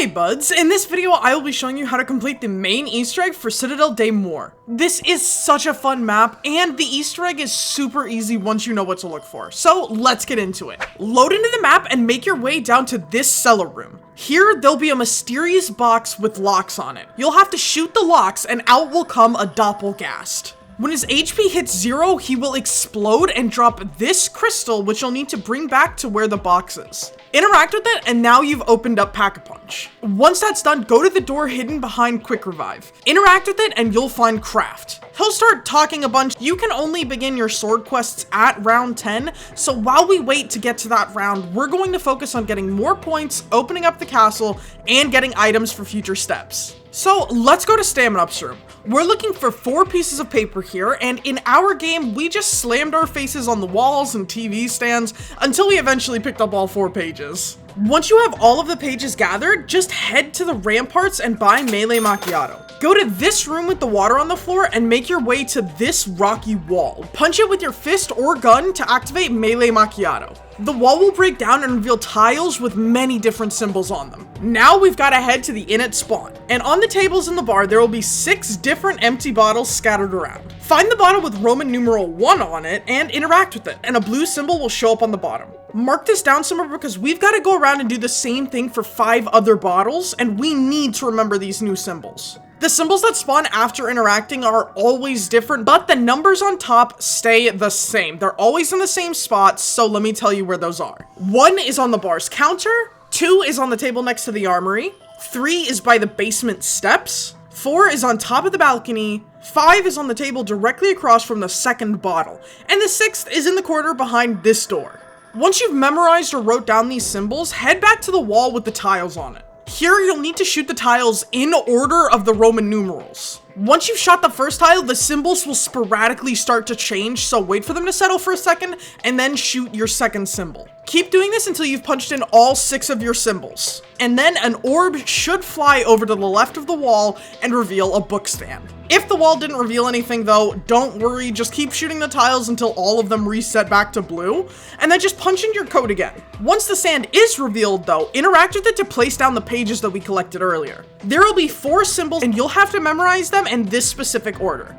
Hey Budz, in this video I will be showing you how to complete the main Easter egg for Citadelle Day More. This is such a fun map, and the Easter egg is super easy once you know what to look for. So let's get into it. Load into the map and make your way down to this cellar room. Here, there'll be a mysterious box with locks on it. You'll have to shoot the locks and out will come a doppelgast. When his HP hits 0, he will explode and drop this crystal, which you'll need to bring back to where the box is. Interact with it, and now you've opened up Pack-a-Punch. Once that's done, go to the door hidden behind Quick Revive. Interact with it, and you'll find Krafft. He'll start talking a bunch. You can only begin your sword quests at round 10, so while we wait to get to that round, we're going to focus on getting more points, opening up the castle, and getting items for future steps. So let's go to Stamina Up's room. We're looking for 4 pieces of paper here, and in our game, we just slammed our faces on the walls and TV stands until we eventually picked up all 4 pages. Once you have all of the pages gathered, just head to the ramparts and buy melee macchiato. Go to this room with the water on the floor and make your way to this rocky wall. Punch it with your fist or gun to activate melee macchiato. The wall will break down and reveal tiles with many different symbols on them. Now we've got to head to the init spawn. And on the tables in the bar, there will be 6 different empty bottles scattered around. Find the bottle with Roman numeral 1 on it and interact with it, and a blue symbol will show up on the bottom. Mark this down somewhere because we've got to go around and do the same thing for 5 other bottles, and we need to remember these new symbols. The symbols that spawn after interacting are always different, but the numbers on top stay the same. They're always in the same spots, so let me tell you where those are. 1 is on the bar's counter, 2 is on the table next to the armory, 3 is by the basement steps, 4 is on top of the balcony, 5 is on the table directly across from the second bottle, and the 6th is in the corner behind this door. Once you've memorized or wrote down these symbols, head back to the wall with the tiles on it. Here, you'll need to shoot the tiles in order of the Roman numerals. Once you've shot the first tile, the symbols will sporadically start to change, so wait for them to settle for a second, and then shoot your second symbol. Keep doing this until you've punched in all 6 of your symbols. And then an orb should fly over to the left of the wall and reveal a book stand. If the wall didn't reveal anything though, don't worry, just keep shooting the tiles until all of them reset back to blue, and then just punch in your code again. Once the sand is revealed though, interact with it to place down the pages that we collected earlier. There will be 4 symbols and you'll have to memorize them in this specific order.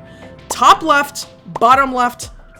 Top left,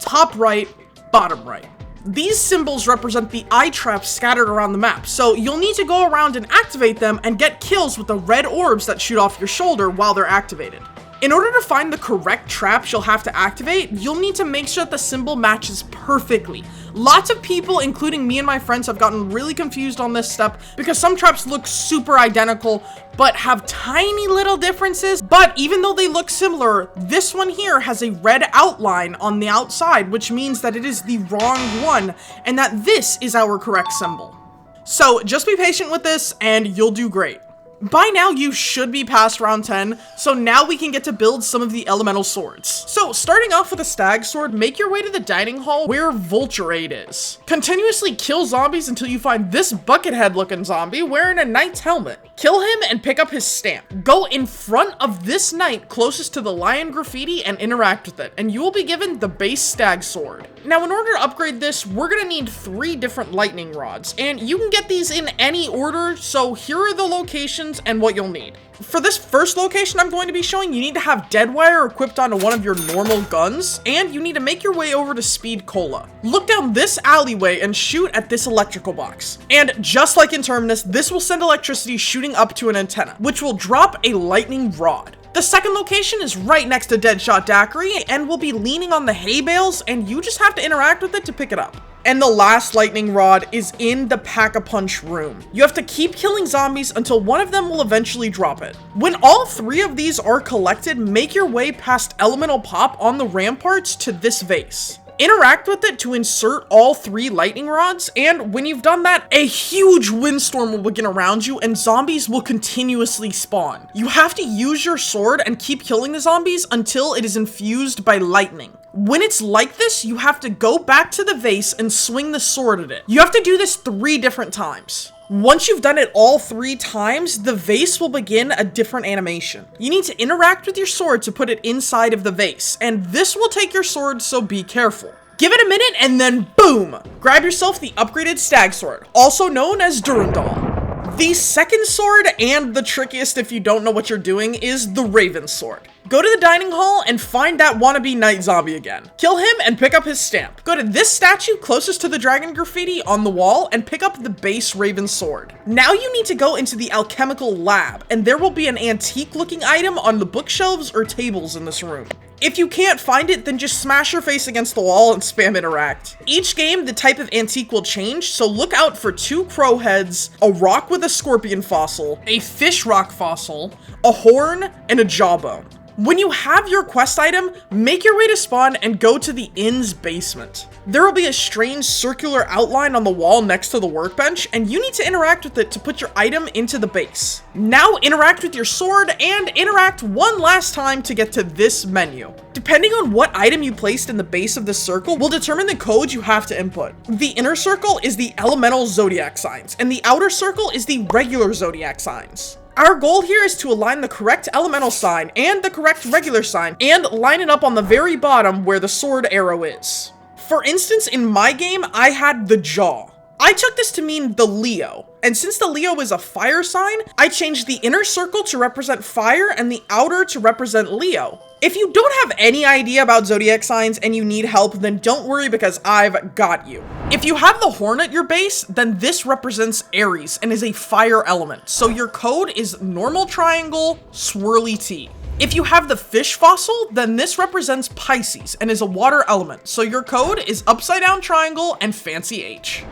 top right, bottom right. These symbols represent the eye traps scattered around the map, so you'll need to go around and activate them and get kills with the red orbs that shoot off your shoulder while they're activated. In order to find the correct traps you'll have to activate, you'll need to make sure that the symbol matches perfectly. Lots of people, including me and my friends, have gotten really confused on this step because some traps look super identical but have tiny little differences. But even though they look similar, this one here has a red outline on the outside, which means that it is the wrong one and that this is our correct symbol. So just be patient with this and you'll do great. By now, you should be past round 10, so now we can get to build some of the elemental swords. So, starting off with a stag sword, make your way to the dining hall where Vulturade is. Continuously kill zombies until you find this buckethead-looking zombie wearing a knight's helmet. Kill him and pick up his stamp. Go in front of this knight closest to the lion graffiti and interact with it, and you will be given the base stag sword. Now, in order to upgrade this, we're gonna need 3 different lightning rods, and you can get these in any order, so here are the locations and what you'll need. For this first location I'm going to be showing, you need to have Deadwire equipped onto one of your normal guns, and you need to make your way over to Speed Cola. Look down this alleyway and shoot at this electrical box. And just like in Terminus, this will send electricity shooting up to an antenna, which will drop a lightning rod. The second location is right next to Deadshot Daiquiri and will be leaning on the hay bales, and you just have to interact with it to pick it up. And the last lightning rod is in the Pack-a-Punch room. You have to keep killing zombies until one of them will eventually drop it. When all 3 of these are collected, make your way past Elemental Pop on the ramparts to this vase. Interact with it to insert all 3 lightning rods, and when you've done that, a huge windstorm will begin around you and zombies will continuously spawn. You have to use your sword and keep killing the zombies until it is infused by lightning. When it's like this, you have to go back to the vase and swing the sword at it. You have to do this 3 different times. Once you've done it all 3 times, the vase will begin a different animation. You need to interact with your sword to put it inside of the vase, and this will take your sword, so be careful. Give it a minute and then boom! Grab yourself the upgraded stag sword, also known as Durandal. The second sword, and the trickiest if you don't know what you're doing, is the Raven Sword. Go to the dining hall and find that wannabe night zombie again. Kill him and pick up his stamp. Go to this statue closest to the dragon graffiti on the wall and pick up the base Raven Sword. Now you need to go into the alchemical lab, and there will be an antique looking item on the bookshelves or tables in this room. If you can't find it, then just smash your face against the wall and spam interact. Each game, the type of antique will change, so look out for 2 crow heads, a rock with a scorpion fossil, a fish rock fossil, a horn, and a jawbone. When you have your quest item, make your way to spawn and go to the inn's basement. There will be a strange circular outline on the wall next to the workbench, and you need to interact with it to put your item into the base. Now interact with your sword and interact one last time to get to this menu. Depending on what item you placed in the base of this circle will determine the code you have to input. The inner circle is the elemental zodiac signs, and the outer circle is the regular zodiac signs. Our goal here is to align the correct elemental sign and the correct regular sign and line it up on the very bottom where the sword arrow is. For instance, in my game, I had the jaw. I took this to mean the Leo, and since the Leo is a fire sign, I changed the inner circle to represent fire and the outer to represent Leo. If you don't have any idea about zodiac signs and you need help, then don't worry because I've got you. If you have the horn at your base, then this represents Aries and is a fire element, so your code is normal triangle, swirly T. If you have the fish fossil, then this represents Pisces and is a water element, so your code is upside down triangle and fancy H.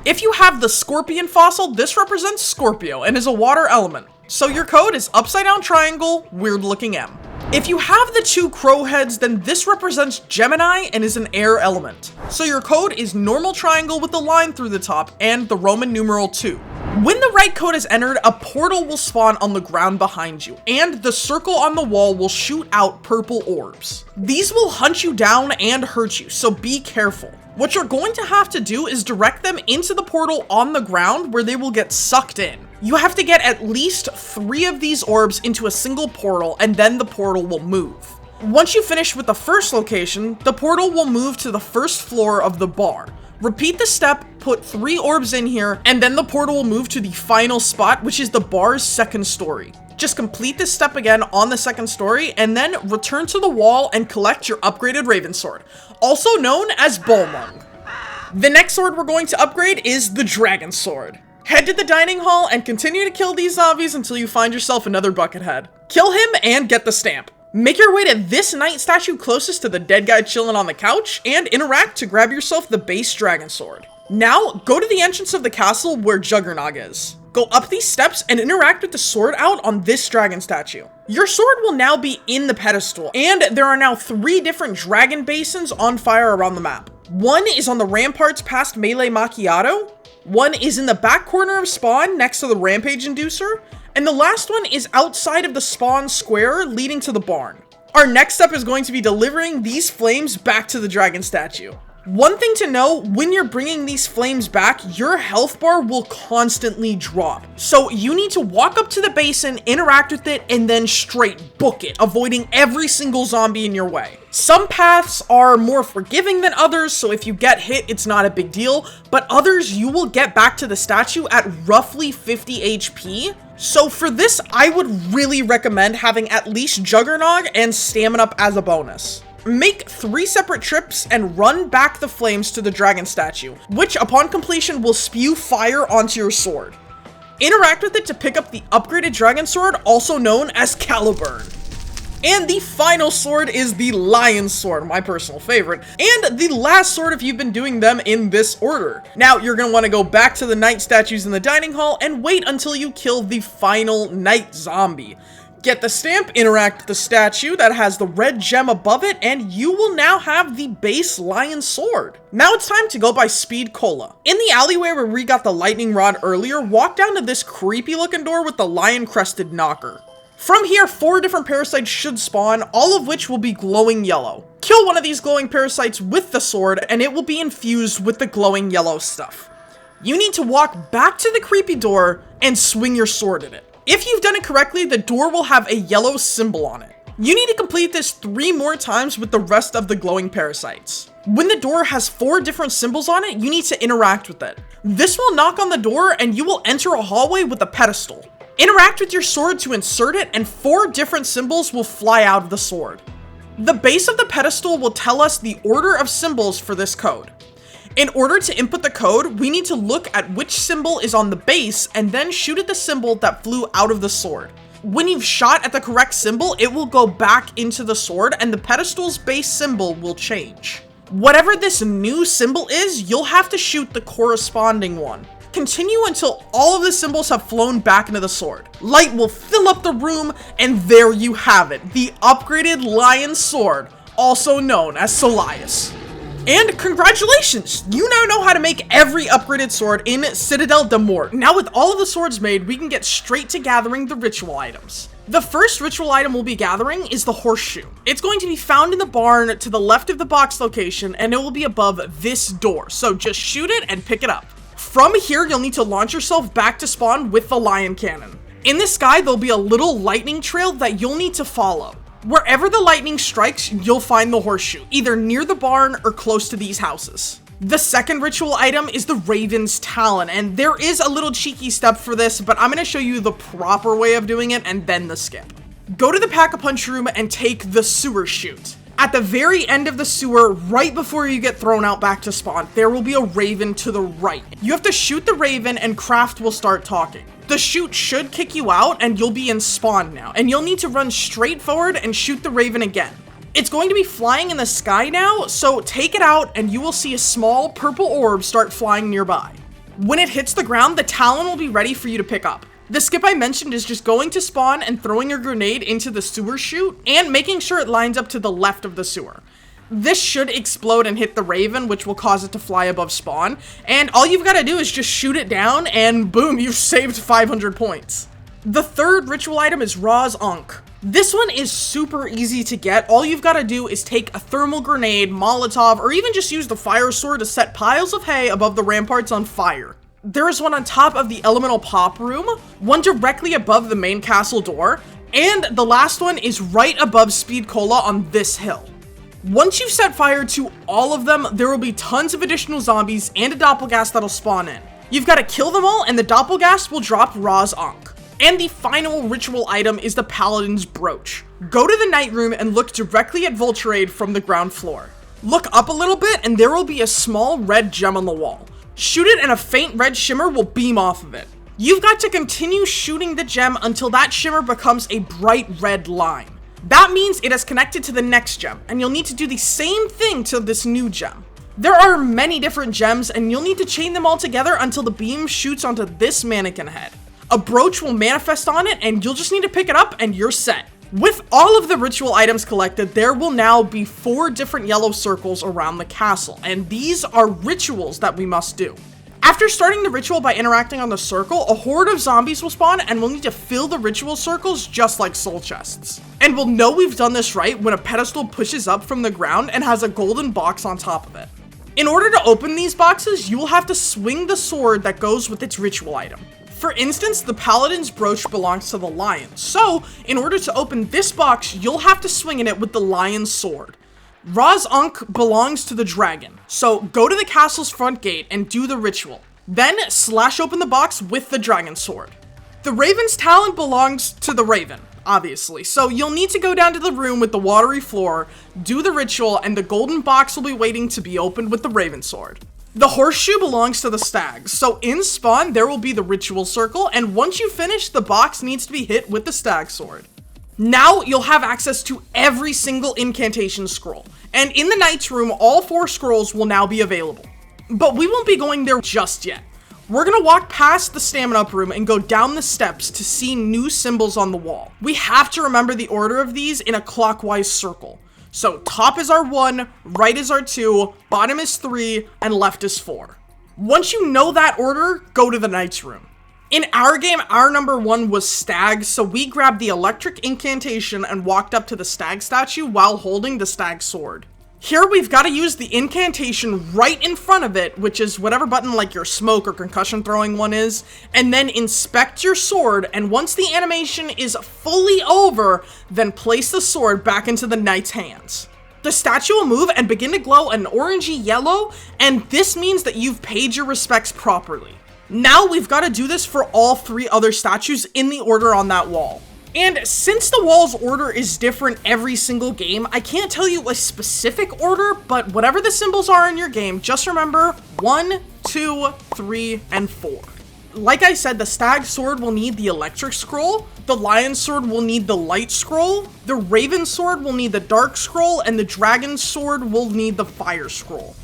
If you have the scorpion fossil, this represents Scorpio and is a water element, so your code is upside down triangle, weird looking M. If you have the 2 crow heads, then this represents Gemini and is an air element, so your code is normal triangle with a line through the top and the Roman numeral 2. When the right code is entered, a portal will spawn on the ground behind you, and the circle on the wall will shoot out purple orbs. These will hunt you down and hurt you, so be careful. What you're going to have to do is direct them into the portal on the ground where they will get sucked in. You have to get at least 3 of these orbs into a single portal, and then the portal will move. Once you finish with the first location, the portal will move to the first floor of the bar. Repeat the step, put 3 orbs in here, and then the portal will move to the final spot, which is the bar's second story. Just complete this step again on the second story, and then return to the wall and collect your upgraded Raven Sword, also known as Bolmung. The next sword we're going to upgrade is the Dragon Sword. Head to the dining hall and continue to kill these zombies until you find yourself another Buckethead. Kill him and get the stamp. Make your way to this knight statue closest to the dead guy chilling on the couch and interact to grab yourself the base Dragon Sword. Now, go to the entrance of the castle where Juggernog is. Go up these steps and interact with the sword out on this dragon statue. Your sword will now be in the pedestal, and there are now 3 different dragon basins on fire around the map. One is on the ramparts past Melee Macchiato, one is in the back corner of spawn next to the Rampage Inducer, and the last one is outside of the spawn square leading to the barn. Our next step is going to be delivering these flames back to the dragon statue. One thing to know, when you're bringing these flames back, your health bar will constantly drop. So you need to walk up to the basin, interact with it, and then straight book it, avoiding every single zombie in your way. Some paths are more forgiving than others, so if you get hit, it's not a big deal, but others you will get back to the statue at roughly 50 HP. So for this, I would really recommend having at least Juggernog and Stamina Up as a bonus. Make 3 separate trips and run back the flames to the dragon statue, which upon completion will spew fire onto your sword. Interact with it to pick up the upgraded dragon sword, also known as Caliburn. And the final sword is the Lion Sword, my personal favorite, and the last sword if you've been doing them in this order. Now, you're going to want to go back to the knight statues in the dining hall and wait until you kill the final knight zombie. Get the stamp, interact with the statue that has the red gem above it, and you will now have the base Lion Sword. Now it's time to go by Speed Cola. In the alleyway where we got the lightning rod earlier, walk down to this creepy looking door with the lion crested knocker. From here, 4 different parasites should spawn, all of which will be glowing yellow. Kill one of these glowing parasites with the sword, and it will be infused with the glowing yellow stuff. You need to walk back to the creepy door and swing your sword at it. If you've done it correctly, the door will have a yellow symbol on it. You need to complete this 3 more times with the rest of the glowing parasites. When the door has 4 different symbols on it, you need to interact with it. This will knock on the door and you will enter a hallway with a pedestal. Interact with your sword to insert it and 4 different symbols will fly out of the sword. The base of the pedestal will tell us the order of symbols for this code. In order to input the code, we need to look at which symbol is on the base and then shoot at the symbol that flew out of the sword. When you've shot at the correct symbol, it will go back into the sword and the pedestal's base symbol will change. Whatever this new symbol is, you'll have to shoot the corresponding one. Continue until all of the symbols have flown back into the sword. Light will fill up the room, and there you have it, the upgraded Lion Sword, also known as Solias. And congratulations! You now know how to make every upgraded sword in Citadelle de Morts. Now with all of the swords made, we can get straight to gathering the ritual items. The first ritual item we'll be gathering is the horseshoe. It's going to be found in the barn to the left of the box location, and it will be above this door, so just shoot it and pick it up. From here, you'll need to launch yourself back to spawn with the lion cannon. In the sky, there'll be a little lightning trail that you'll need to follow. Wherever the lightning strikes, you'll find the horseshoe, either near the barn or close to these houses. The second ritual item is the Raven's Talon, and there is a little cheeky step for this, but I'm going to show you the proper way of doing it and then the skip. Go to the Pack-a-Punch room and take the sewer chute. At the very end of the sewer, right before you get thrown out back to spawn, there will be a raven to the right. You have to shoot the raven and Krafft will start talking. The chute should kick you out and you'll be in spawn now, and you'll need to run straight forward and shoot the raven again. It's going to be flying in the sky now, so take it out and you will see a small purple orb start flying nearby. When it hits the ground, the talon will be ready for you to pick up. The skip I mentioned is just going to spawn and throwing your grenade into the sewer chute and making sure it lines up to the left of the sewer. This should explode and hit the raven, which will cause it to fly above spawn, and all you've got to do is just shoot it down and boom, you've saved 500 points. The third ritual item is Raw's Ankh. This one is super easy to get. All you've got to do is take a thermal grenade, Molotov, or even just use the fire sword to set piles of hay above the ramparts on fire. There is one on top of the elemental pop room, one directly above the main castle door, and the last one is right above Speed Cola on this hill. Once you've set fire to all of them, there will be tons of additional zombies and a doppelgast that'll spawn in. You've got to kill them all and the doppelgast will drop Raw's Ankh. And the final ritual item is the Paladin's Brooch. Go to the night room and look directly at Vulturade from the ground floor. Look up a little bit and there will be a small red gem on the wall. Shoot it and a faint red shimmer will beam off of it. You've got to continue shooting the gem until that shimmer becomes a bright red line. That means it has connected to the next gem, and you'll need to do the same thing to this new gem. There are many different gems, and you'll need to chain them all together until the beam shoots onto this mannequin head. A brooch will manifest on it, and you'll just need to pick it up, and you're set. With all of the ritual items collected, there will now be 4 different yellow circles around the castle, and these are rituals that we must do. After starting the ritual by interacting on the circle, a horde of zombies will spawn and we'll need to fill the ritual circles just like soul chests. And we'll know we've done this right when a pedestal pushes up from the ground and has a golden box on top of it. In order to open these boxes, you will have to swing the sword that goes with its ritual item. For instance, the Paladin's Brooch belongs to the lion, so in order to open this box, you'll have to swing in it with the lion's sword. Raw's Ankh belongs to the dragon, so go to the castle's front gate and do the ritual. Then slash open the box with the dragon sword. The Raven's Talon belongs to the raven, obviously, so you'll need to go down to the room with the watery floor, do the ritual, and the golden box will be waiting to be opened with the raven sword. The horseshoe belongs to the stag, so in spawn there will be the ritual circle, and once you finish, the box needs to be hit with the stag sword. Now you'll have access to every single incantation scroll, and in the knight's room, all 4 scrolls will now be available. But we won't be going there just yet. We're gonna walk past the stamina up room and go down the steps to see new symbols on the wall. We have to remember the order of these in a clockwise circle. So top is our 1, right is our 2, bottom is 3, and left is 4. Once you know that order, go to the knight's room. In our game, our number 1 was stag, so we grabbed the electric incantation and walked up to the stag statue while holding the stag sword. Here we've got to use the incantation right in front of it, which is whatever button like your smoke or concussion throwing one is, and then inspect your sword, and once the animation is fully over, then place the sword back into the knight's hands. The statue will move and begin to glow an orangey yellow, and this means that you've paid your respects properly. Now we've got to do this for all 3 other statues in the order on that wall. And since the wall's order is different every single game, I can't tell you a specific order, but whatever the symbols are in your game, just remember 1, 2, 3, and 4. Like I said, the stag sword will need the electric scroll, the lion sword will need the light scroll, the raven sword will need the dark scroll, and the dragon sword will need the fire scroll.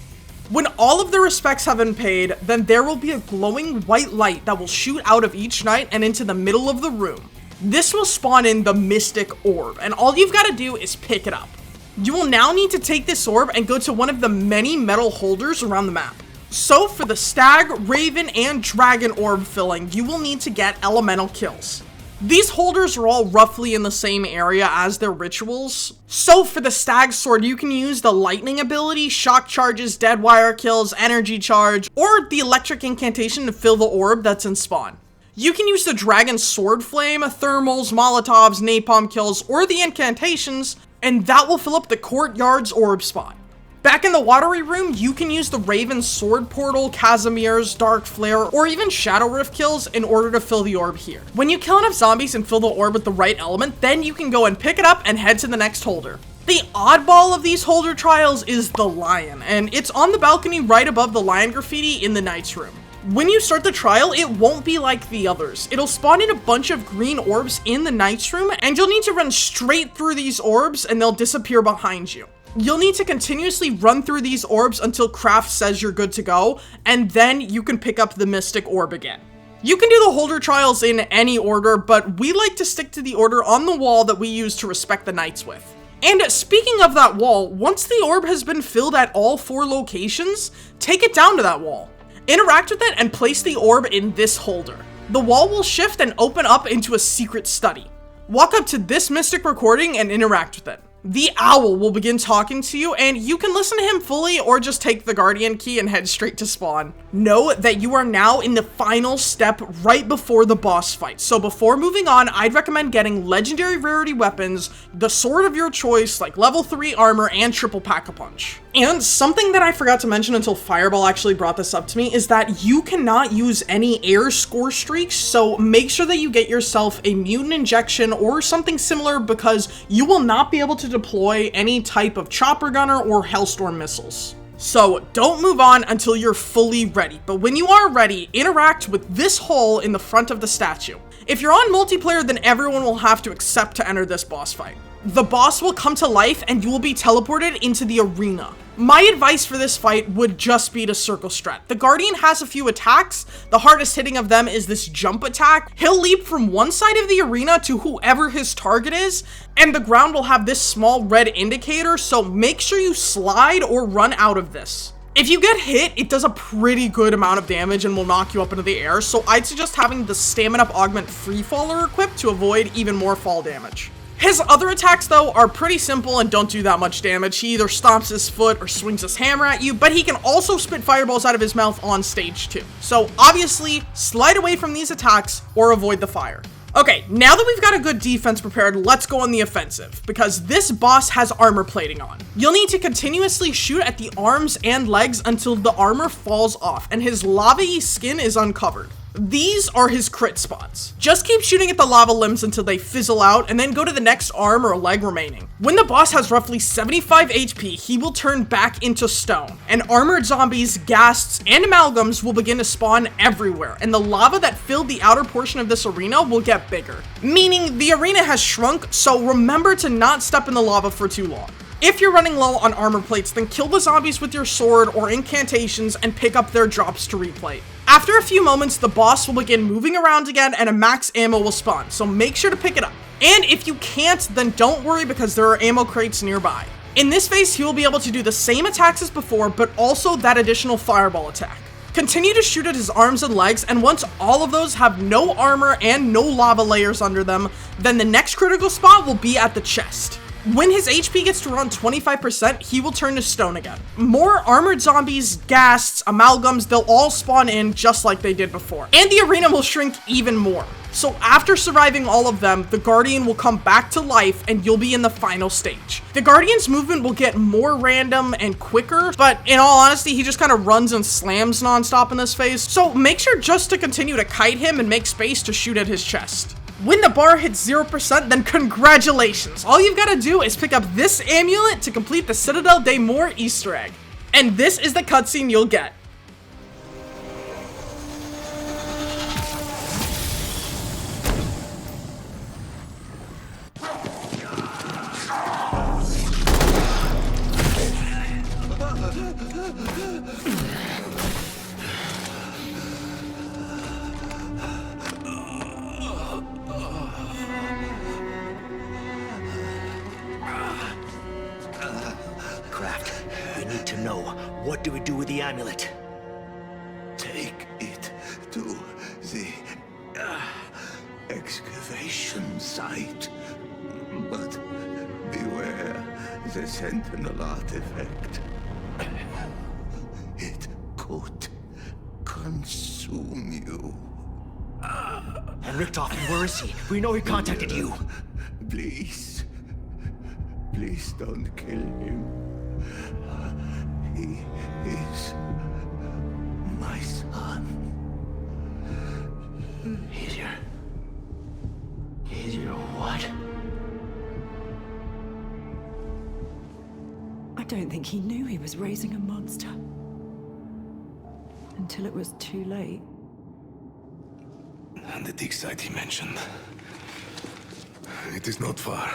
When all of the respects have been paid, then there will be a glowing white light that will shoot out of each knight and into the middle of the room. This will spawn in the Mystic Orb, and all you've got to do is pick it up. You will now need to take this orb and go to one of the many metal holders around the map. So for the stag, raven, and dragon orb filling, you will need to get elemental kills. These holders are all roughly in the same area as their rituals. So for the stag sword, you can use the lightning ability, shock charges, dead wire kills, energy charge, or the electric incantation to fill the orb that's in spawn. You can use the dragon sword flame, thermals, molotovs, napalm kills, or the incantations, and that will fill up the courtyard's orb spot. Back in the watery room, you can use the Raven Sword Portal, Casimir's Dark Flare, or even Shadow Rift kills in order to fill the orb here. When you kill enough zombies and fill the orb with the right element, then you can go and pick it up and head to the next holder. The oddball of these holder trials is the lion, and it's on the balcony right above the lion graffiti in the knight's room. When you start the trial, it won't be like the others. It'll spawn in a bunch of green orbs in the knight's room, and you'll need to run straight through these orbs and they'll disappear behind you. You'll need to continuously run through these orbs until Krafft says you're good to go, and then you can pick up the Mystic Orb again. You can do the holder trials in any order, but we like to stick to the order on the wall that we use to respect the knights with. And speaking of that wall, once the orb has been filled at all 4 locations, take it down to that wall. Interact with it and place the orb in this holder. The wall will shift and open up into a secret study. Walk up to this mystic recording and interact with it. The owl will begin talking to you, and you can listen to him fully or just take the guardian key and head straight to spawn. Know that you are now in the final step right before the boss fight. So before moving on, I'd recommend getting legendary rarity weapons, the sword of your choice, like level 3 armor and triple pack-a-punch. And something that I forgot to mention until Fireball actually brought this up to me is that you cannot use any air score streaks, so make sure that you get yourself a mutant injection or something similar, because you will not be able to deploy any type of chopper gunner or hellstorm missiles. So don't move on until you're fully ready, but when you are ready, interact with this hole in the front of the statue. If you're on multiplayer, then everyone will have to accept to enter this boss fight. The boss will come to life and you will be teleported into the arena. My advice for this fight would just be to circle strat. The Guardian has a few attacks. The hardest hitting of them is this jump attack. He'll leap from one side of the arena to whoever his target is, and the ground will have this small red indicator, so make sure you slide or run out of this. If you get hit, it does a pretty good amount of damage and will knock you up into the air, so I'd suggest having the Stamina Up Augment Freefaller equipped to avoid even more fall damage. His other attacks, though, are pretty simple and don't do that much damage. He either stomps his foot or swings his hammer at you, but he can also spit fireballs out of his mouth on stage too. So obviously, slide away from these attacks or avoid the fire. Okay, now that we've got a good defense prepared, let's go on the offensive, because this boss has armor plating on. You'll need to continuously shoot at the arms and legs until the armor falls off and his lava-y skin is uncovered. These are his crit spots. Just keep shooting at the lava limbs until they fizzle out, and then go to the next arm or leg remaining. When the boss has roughly 75 HP, he will turn back into stone, and armored zombies, ghasts, and amalgams will begin to spawn everywhere, and the lava that filled the outer portion of this arena will get bigger. Meaning, the arena has shrunk, so remember to not step in the lava for too long. If you're running low on armor plates, then kill the zombies with your sword or incantations and pick up their drops to replate. After a few moments, the boss will begin moving around again and a max ammo will spawn, so make sure to pick it up. And if you can't, then don't worry, because there are ammo crates nearby. In this phase, he will be able to do the same attacks as before, but also that additional fireball attack. Continue to shoot at his arms and legs, and once all of those have no armor and no lava layers under them, then the next critical spot will be at the chest. When his HP gets to around 25%, he will turn to stone again. More armored zombies, ghasts, amalgams, they'll all spawn in just like they did before. And the arena will shrink even more. So after surviving all of them, the Guardian will come back to life and you'll be in the final stage. The Guardian's movement will get more random and quicker, but in all honesty, he just kind of runs and slams nonstop in this phase, so make sure just to continue to kite him and make space to shoot at his chest. When the bar hits 0%, then congratulations! All you've got to do is pick up this amulet to complete the Citadelle des Morts Easter egg. And this is the cutscene you'll get. Krafft, we need to know, what do we do with the amulet? Take it to the excavation site. But beware the Sentinel artifact. It could consume you. And Richtofen, where is he? We know he contacted you. Please. Please don't kill him. He is my son. He's your what? I don't think he knew he was raising a monster. Until it was too late. And the dig site he mentioned. It is not far.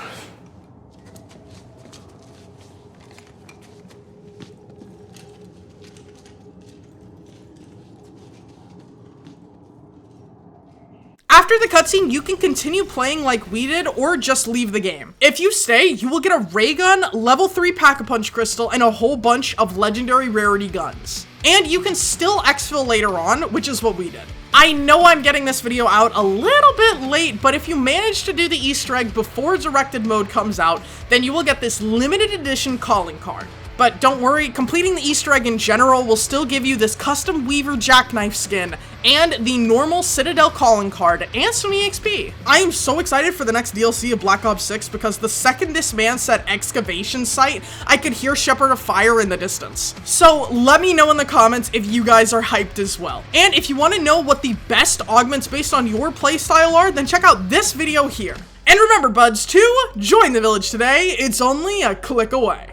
After the cutscene, you can continue playing like we did, or just leave the game. If you stay, you will get a ray gun, level 3 Pack-a-Punch crystal, and a whole bunch of legendary rarity guns. And you can still exfil later on, which is what we did. I know I'm getting this video out a little bit late, but if you manage to do the Easter egg before directed mode comes out, then you will get this limited edition calling card. But don't worry, completing the Easter egg in general will still give you this custom Weaver Jackknife skin, and the normal Citadelle calling card, and some EXP. I am so excited for the next DLC of Black Ops 6 because the second this man said excavation site, I could hear Shepherd of Fire in the distance. So let me know in the comments if you guys are hyped as well. And if you want to know what the best augments based on your playstyle are, then check out this video here. And remember, buds, to join the village today, it's only a click away.